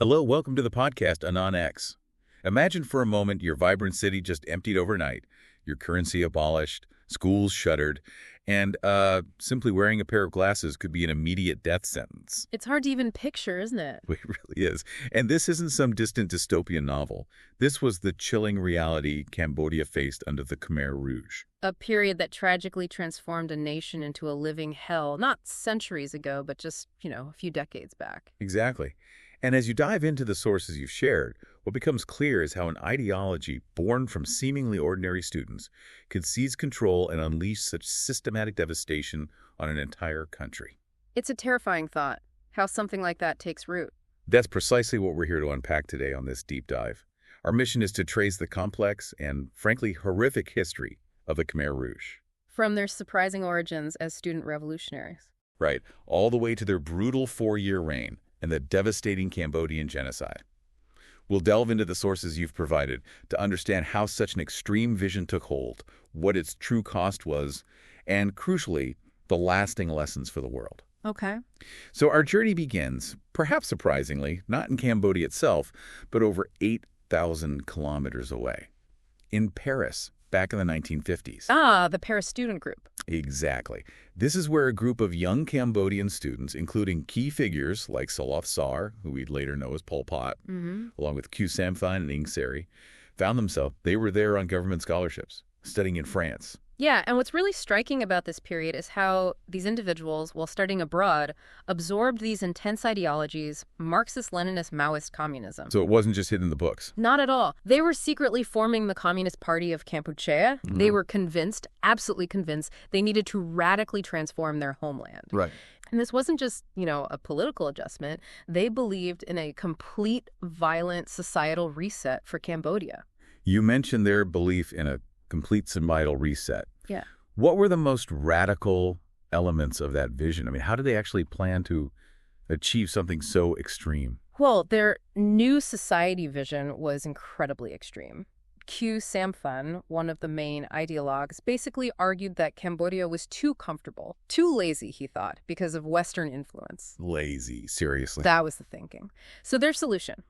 Hello, welcome to the podcast AnonX. Imagine for a moment your vibrant city just emptied overnight, your currency abolished, schools shuttered, and simply wearing a pair of glasses could be an immediate death sentence. It's hard to even picture, isn't it? It really is. And this isn't some distant dystopian novel. This was the chilling reality Cambodia faced under the Khmer Rouge. A period that tragically transformed a nation into a living hell, not centuries ago, but just, a few decades back. Exactly. And as you dive into the sources you've shared, what becomes clear is how an ideology born from seemingly ordinary students could seize control and unleash such systematic devastation on an entire country. It's a terrifying thought, how something like that takes root. That's precisely what we're here to unpack today on this deep dive. Our mission is to trace the complex and, frankly, horrific history of the Khmer Rouge. From their surprising origins as student revolutionaries. Right, all the way to their brutal 4-year reign and the devastating Cambodian Genocide. We'll delve into the sources you've provided to understand how such an extreme vision took hold, what its true cost was, and, crucially, the lasting lessons for the world. Okay. So our journey begins, perhaps surprisingly, not in Cambodia itself, but over 8,000 kilometers away, in Paris, back in the 1950s. Ah, the Paris student group. Exactly. This is where a group of young Cambodian students, including key figures like Saloth Sar, who we'd later know as Pol Pot, along with Khieu Samphan and Ieng Sary, found themselves. They were there on government scholarships, studying in France. Yeah, and what's really striking about this period is how these individuals, while studying abroad, absorbed these intense ideologies, Marxist-Leninist Maoist communism. So it wasn't just hidden in the books. Not at all. They were secretly forming the Communist Party of Kampuchea. They were convinced, absolutely convinced, they needed to radically transform their homeland. Right. And this wasn't just, a political adjustment. They believed in a complete, violent societal reset for Cambodia. You mentioned their belief in a complete societal reset. Yeah. What were the most radical elements of that vision? I mean, how did they actually plan to achieve something so extreme? Well, their new society vision was incredibly extreme. Khieu Samphan, one of the main ideologues, basically argued that Cambodia was too comfortable, too lazy, he thought, because of Western influence. Lazy, seriously. That was the thinking. So their solution: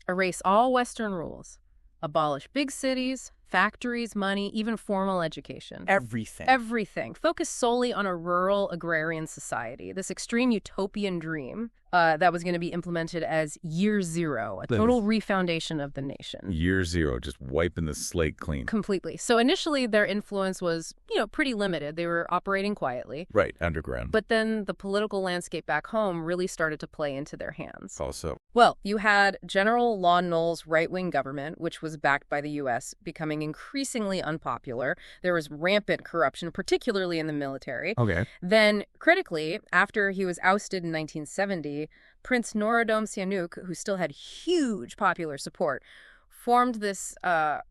erase all Western rules, abolish big cities, factories, money, even formal education. Everything. Focus solely on a rural agrarian society, this extreme utopian dream that was going to be implemented as Year Zero, a total refoundation of the nation. Year Zero, just wiping the slate clean. Completely. So initially their influence was, pretty limited. They were operating quietly. Right, underground. But then the political landscape back home really started to play into their hands. Also. Well, you had General Lon Nol's right-wing government, which was backed by the U.S., becoming increasingly unpopular. There was rampant corruption, particularly in the military. Okay. Then, critically, after he was ousted in 1970, Prince Norodom Sihanouk, who still had huge popular support, formed this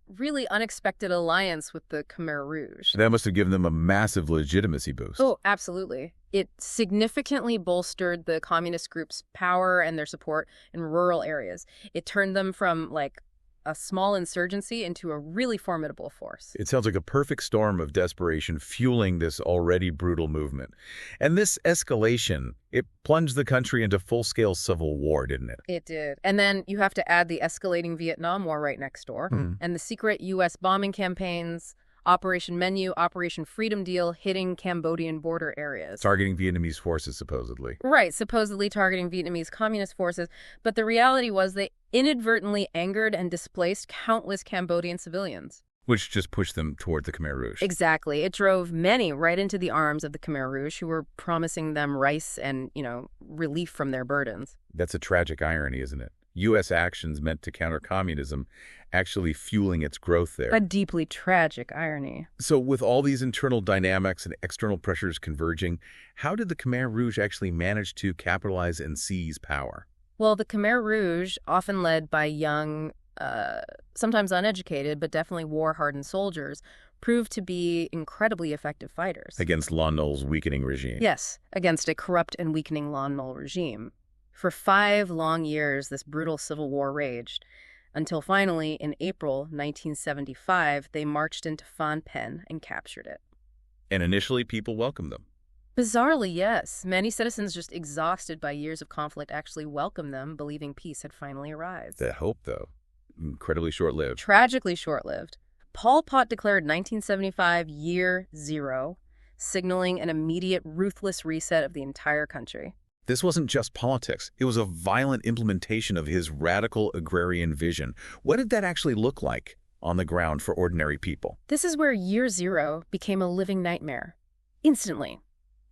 really unexpected alliance with the Khmer Rouge. That must have given them a massive legitimacy boost. Oh, absolutely. It significantly bolstered the communist group's power and their support in rural areas. It turned them from, a small insurgency into a really formidable force. It sounds like a perfect storm of desperation fueling this already brutal movement. And this escalation, it plunged the country into full-scale civil war, didn't it? It did. And then you have to add the escalating Vietnam War right next door, and the secret U.S. bombing campaigns, Operation Menu, Operation Freedom Deal, hitting Cambodian border areas. Targeting Vietnamese forces, supposedly. Right, supposedly targeting Vietnamese communist forces. But the reality was they inadvertently angered and displaced countless Cambodian civilians. Which just pushed them toward the Khmer Rouge. Exactly. It drove many right into the arms of the Khmer Rouge, who were promising them rice and, relief from their burdens. That's a tragic irony, isn't it? U.S. actions meant to counter communism actually fueling its growth there. A deeply tragic irony. So with all these internal dynamics and external pressures converging, how did the Khmer Rouge actually manage to capitalize and seize power? Well, the Khmer Rouge, often led by young, sometimes uneducated, but definitely war-hardened soldiers, proved to be incredibly effective fighters. Against Lon Nol's weakening regime. Yes, against a corrupt and weakening Lon Nol regime. For 5 long years, this brutal civil war raged, until finally, in April 1975, they marched into Phnom Penh and captured it. And initially, people welcomed them. Bizarrely, yes. Many citizens, just exhausted by years of conflict, actually welcomed them, believing peace had finally arrived. That hope, though, incredibly short-lived. Tragically short-lived. Pol Pot declared 1975 year zero, signaling an immediate, ruthless reset of the entire country. This wasn't just politics. It was a violent implementation of his radical agrarian vision. What did that actually look like on the ground for ordinary people? This is where year zero became a living nightmare. Instantly.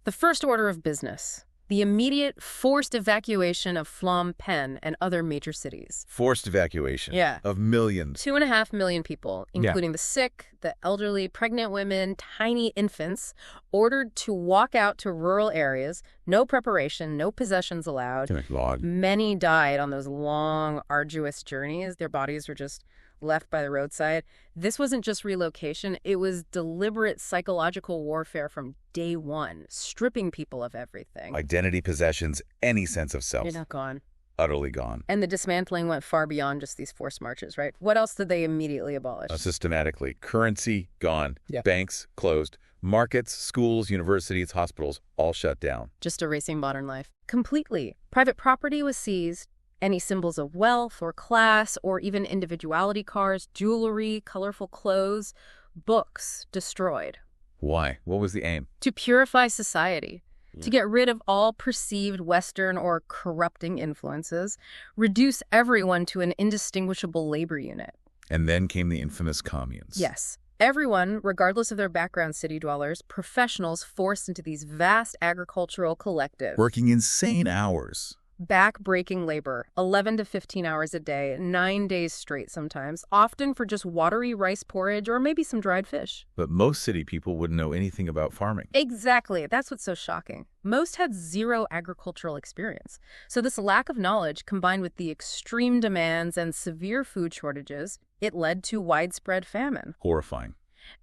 The first order of business. The immediate forced evacuation of Phnom Penh and other major cities. Forced evacuation Yeah. of millions. 2.5 million people, including the sick, the elderly, pregnant women, tiny infants, ordered to walk out to rural areas, no preparation, no possessions allowed. Good Lord. Many died on those long, arduous journeys. Their bodies were just left by the roadside. This wasn't just relocation. It was deliberate psychological warfare from day one, stripping people of everything. Identity, possessions, any sense of self. You're not gone. Utterly gone. And the dismantling went far beyond just these forced marches, right? What else did they immediately abolish? Systematically. Currency, gone. Yeah. Banks, closed. Markets, schools, universities, hospitals, all shut down. Just erasing modern life. Completely. Private property was seized. Any symbols of wealth or class or even individuality cards, jewelry, colorful clothes, books destroyed. Why? What was the aim? To purify society. To get rid of all perceived Western or corrupting influences, reduce everyone to an indistinguishable labor unit. And then came the infamous communes. Yes. Everyone, regardless of their background, city dwellers, professionals forced into these vast agricultural collectives. Working insane hours. Back-breaking labor, 11 to 15 hours a day, 9 days straight sometimes, often for just watery rice porridge or maybe some dried fish. But most city people wouldn't know anything about farming. Exactly. That's what's so shocking. Most had zero agricultural experience. So this lack of knowledge, combined with the extreme demands and severe food shortages, it led to widespread famine. Horrifying.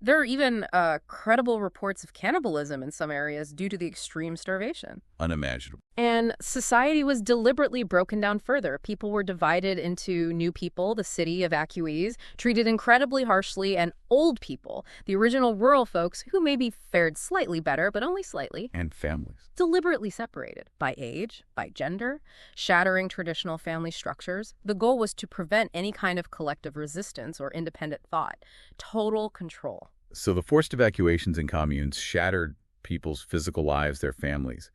There are even credible reports of cannibalism in some areas due to the extreme starvation. Unimaginable. And society was deliberately broken down further. People were divided into new people, the city evacuees, treated incredibly harshly, and old people, the original rural folks who maybe fared slightly better, but only slightly. And families. Deliberately separated by age, by gender, shattering traditional family structures. The goal was to prevent any kind of collective resistance or independent thought. Total control. So the forced evacuations and communes shattered people's physical lives, their families.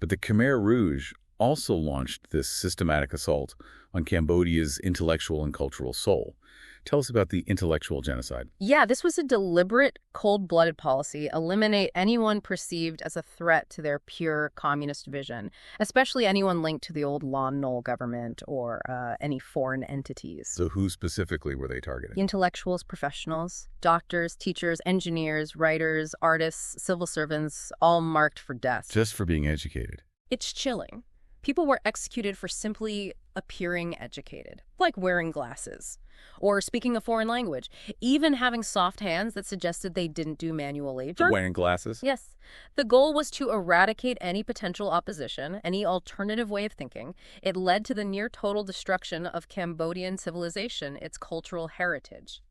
But the Khmer Rouge also launched this systematic assault on Cambodia's intellectual and cultural soul. Tell us about the intellectual genocide. Yeah, this was a deliberate, cold-blooded policy. Eliminate anyone perceived as a threat to their pure communist vision, especially anyone linked to the old Lon Nol government or any foreign entities. So who specifically were they targeting? Intellectuals, professionals, doctors, teachers, engineers, writers, artists, civil servants, all marked for death. Just for being educated. It's chilling. People were executed for simply appearing educated, like wearing glasses, or speaking a foreign language, even having soft hands that suggested they didn't do manual labor. Wearing glasses? Yes. The goal was to eradicate any potential opposition, any alternative way of thinking. It led to the near-total destruction of Cambodian civilization, its cultural heritage.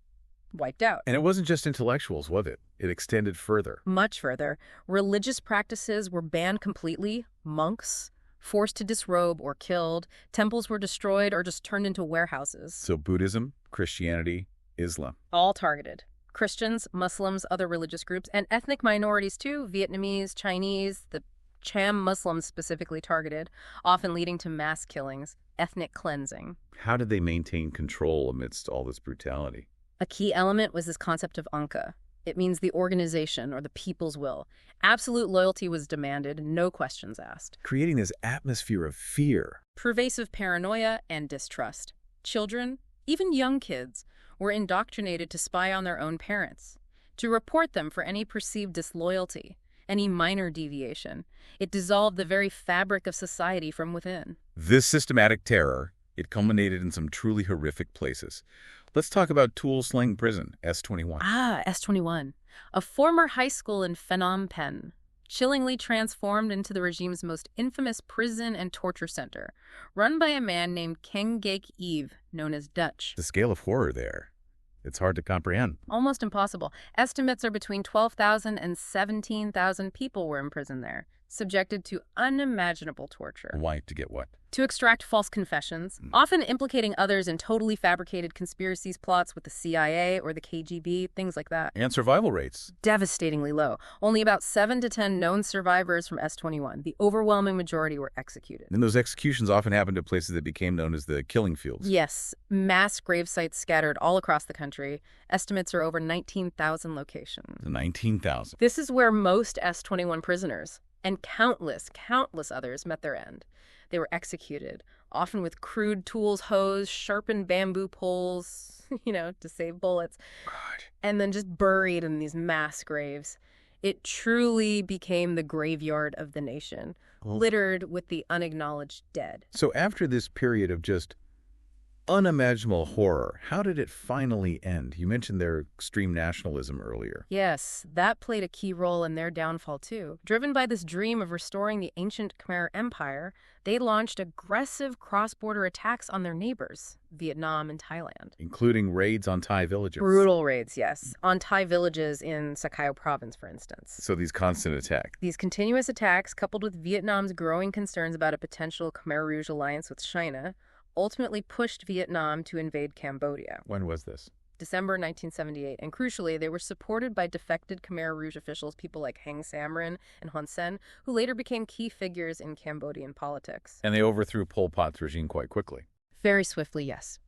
Wiped out. And it wasn't just intellectuals, was it? It extended further. Much further. Religious practices were banned completely. Monks forced to disrobe or killed. Temples were destroyed or just turned into warehouses. So Buddhism, Christianity, Islam. All targeted. Christians, Muslims, other religious groups, and ethnic minorities too, Vietnamese, Chinese, the Cham Muslims specifically targeted, often leading to mass killings, ethnic cleansing. How did they maintain control amidst all this brutality? A key element was this concept of Angka. It means the organization or the people's will. Absolute loyalty was demanded, no questions asked. Creating this atmosphere of fear. Pervasive paranoia and distrust. Children, even young kids, were indoctrinated to spy on their own parents, to report them for any perceived disloyalty, any minor deviation. It dissolved the very fabric of society from within. This systematic terror, it culminated in some truly horrific places. Let's talk about Tuol Sleng Prison, S21. S21. A former high school in Phnom Penh, chillingly transformed into the regime's most infamous prison and torture center, run by a man named King Geik Eve, known as Dutch. The scale of horror there, it's hard to comprehend. Almost impossible. Estimates are between 12,000 and 17,000 people were imprisoned there. subjected to unimaginable torture. Why? To get what? To extract false confessions, often implicating others in totally fabricated conspiracies plots with the CIA or the KGB, things like that. And survival rates? Devastatingly low. Only about 7 to 10 known survivors from S-21. The overwhelming majority were executed. And those executions often happened at places that became known as the killing fields. Yes, mass grave sites scattered all across the country. Estimates are over 19,000 locations. 19,000. This is where most S-21 prisoners and countless others met their end. They were executed, often with crude tools, hose, sharpened bamboo poles, to save bullets, God. And then just buried in these mass graves. It truly became the graveyard of the nation, littered with the unacknowledged dead. So after this period of just unimaginable horror, how did it finally end? You mentioned their extreme nationalism earlier. Yes, that played a key role in their downfall, too. Driven by this dream of restoring the ancient Khmer Empire, they launched aggressive cross-border attacks on their neighbors, Vietnam and Thailand. Including raids on Thai villages. Brutal raids, yes. On Thai villages in Sakao province, for instance. So these constant attacks. These continuous attacks, coupled with Vietnam's growing concerns about a potential Khmer Rouge alliance with China, ultimately pushed Vietnam to invade Cambodia. When was this? December 1978. And crucially, they were supported by defected Khmer Rouge officials, people like Heng Samrin and Hun Sen, who later became key figures in Cambodian politics. And they overthrew Pol Pot's regime quite quickly. Very swiftly, yes.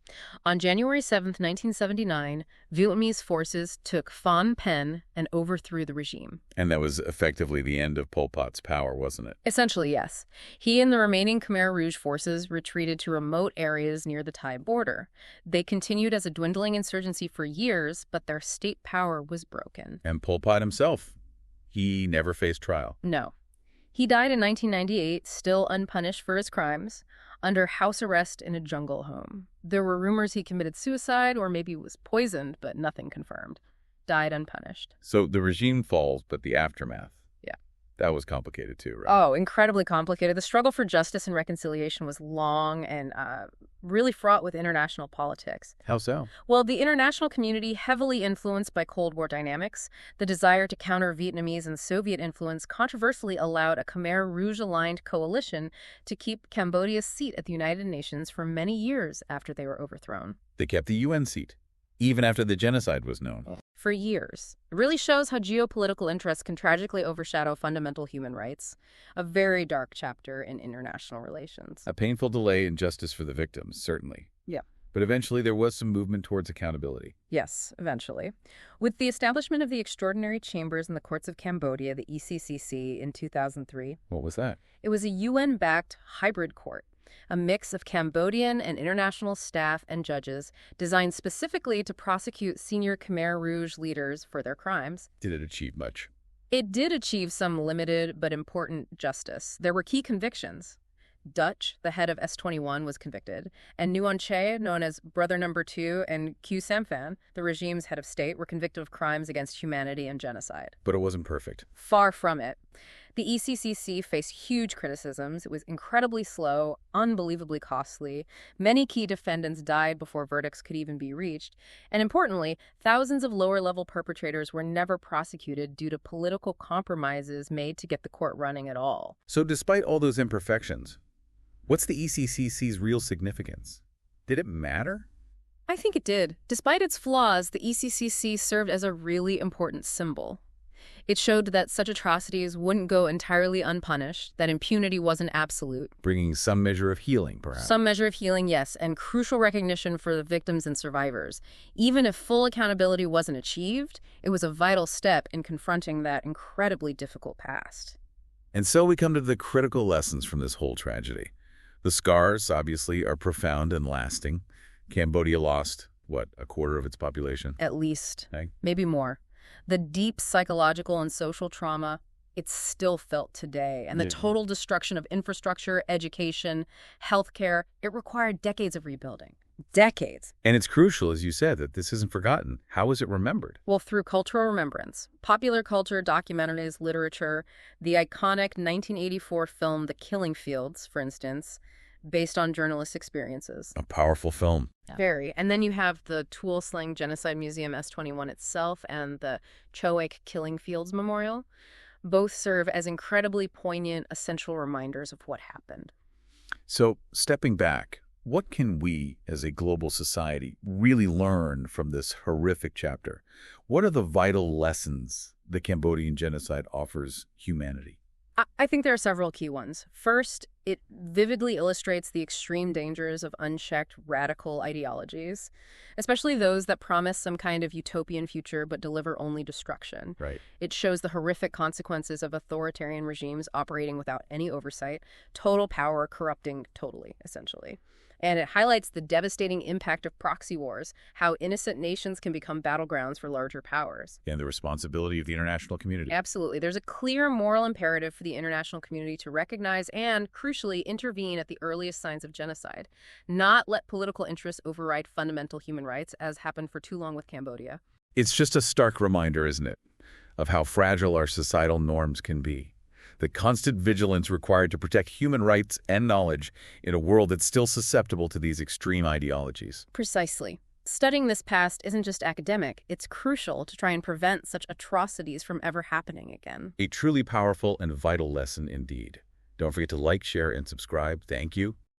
On January 7th, 1979, Vietnamese forces took Phnom Penh and overthrew the regime. And that was effectively the end of Pol Pot's power, wasn't it? Essentially, yes. He and the remaining Khmer Rouge forces retreated to remote areas near the Thai border. They continued as a dwindling insurgency for years, but their state power was broken. And Pol Pot himself, he never faced trial. No. He died in 1998, still unpunished for his crimes, under house arrest in a jungle home. There were rumors he committed suicide or maybe was poisoned, but nothing confirmed. Died unpunished. So the regime falls, but the aftermath. Yeah. That was complicated too, right? Oh, incredibly complicated. The struggle for justice and reconciliation was long and really fraught with international politics. How so? Well, the international community, heavily influenced by Cold War dynamics, the desire to counter Vietnamese and Soviet influence, controversially allowed a Khmer Rouge-aligned coalition to keep Cambodia's seat at the United Nations for many years after they were overthrown. They kept the UN seat, even after the genocide was known. For years. It really shows how geopolitical interests can tragically overshadow fundamental human rights. A very dark chapter in international relations. A painful delay in justice for the victims, certainly. Yeah. But eventually there was some movement towards accountability. Yes, eventually. With the establishment of the Extraordinary Chambers in the Courts of Cambodia, the ECCC, in 2003. What was that? It was a UN-backed hybrid court. A mix of Cambodian and international staff and judges designed specifically to prosecute senior Khmer Rouge leaders for their crimes. Did it achieve much? It did achieve some limited but important justice. There were key convictions. Dutch, the head of S-21, was convicted, and Nuon Che, known as Brother Number 2, and Khieu Samphan, the regime's head of state, were convicted of crimes against humanity and genocide. But it wasn't perfect. Far from it. The ECCC faced huge criticisms. It was incredibly slow, unbelievably costly. Many key defendants died before verdicts could even be reached. And importantly, thousands of lower-level perpetrators were never prosecuted due to political compromises made to get the court running at all. So despite all those imperfections, what's the ECCC's real significance? Did it matter? I think it did. Despite its flaws, the ECCC served as a really important symbol. It showed that such atrocities wouldn't go entirely unpunished, that impunity wasn't absolute. Bringing some measure of healing, perhaps. Some measure of healing, yes, and crucial recognition for the victims and survivors. Even if full accountability wasn't achieved, it was a vital step in confronting that incredibly difficult past. And so we come to the critical lessons from this whole tragedy. The scars, obviously, are profound and lasting. Cambodia lost, what, a quarter of its population? At least. Hey? Maybe more. The deep psychological and social trauma, it's still felt today. And the total destruction of infrastructure, education, healthcare, it required decades of rebuilding. Decades. And it's crucial, as you said, that this isn't forgotten. How is it remembered? Well, through cultural remembrance. Popular culture, documentaries, literature, the iconic 1984 film The Killing Fields, for instance, based on journalist experiences. A powerful film. Yeah. Very. And then you have the Tuol Sleng Genocide Museum S-21 itself and the Choek Killing Fields Memorial. Both serve as incredibly poignant, essential reminders of what happened. So, stepping back, what can we, as a global society, really learn from this horrific chapter? What are the vital lessons the Cambodian genocide offers humanity? I think there are several key ones. First, it vividly illustrates the extreme dangers of unchecked radical ideologies, especially those that promise some kind of utopian future but deliver only destruction. Right. It shows the horrific consequences of authoritarian regimes operating without any oversight, total power corrupting totally, essentially. And it highlights the devastating impact of proxy wars, how innocent nations can become battlegrounds for larger powers. And the responsibility of the international community. Absolutely. There's a clear moral imperative for the international community to recognize and, crucially, intervene at the earliest signs of genocide, not let political interests override fundamental human rights, as happened for too long with Cambodia. It's just a stark reminder, isn't it, of how fragile our societal norms can be. The constant vigilance required to protect human rights and knowledge in a world that's still susceptible to these extreme ideologies. Precisely. Studying this past isn't just academic, it's crucial to try and prevent such atrocities from ever happening again. A truly powerful and vital lesson indeed. Don't forget to like, share, and subscribe. Thank you.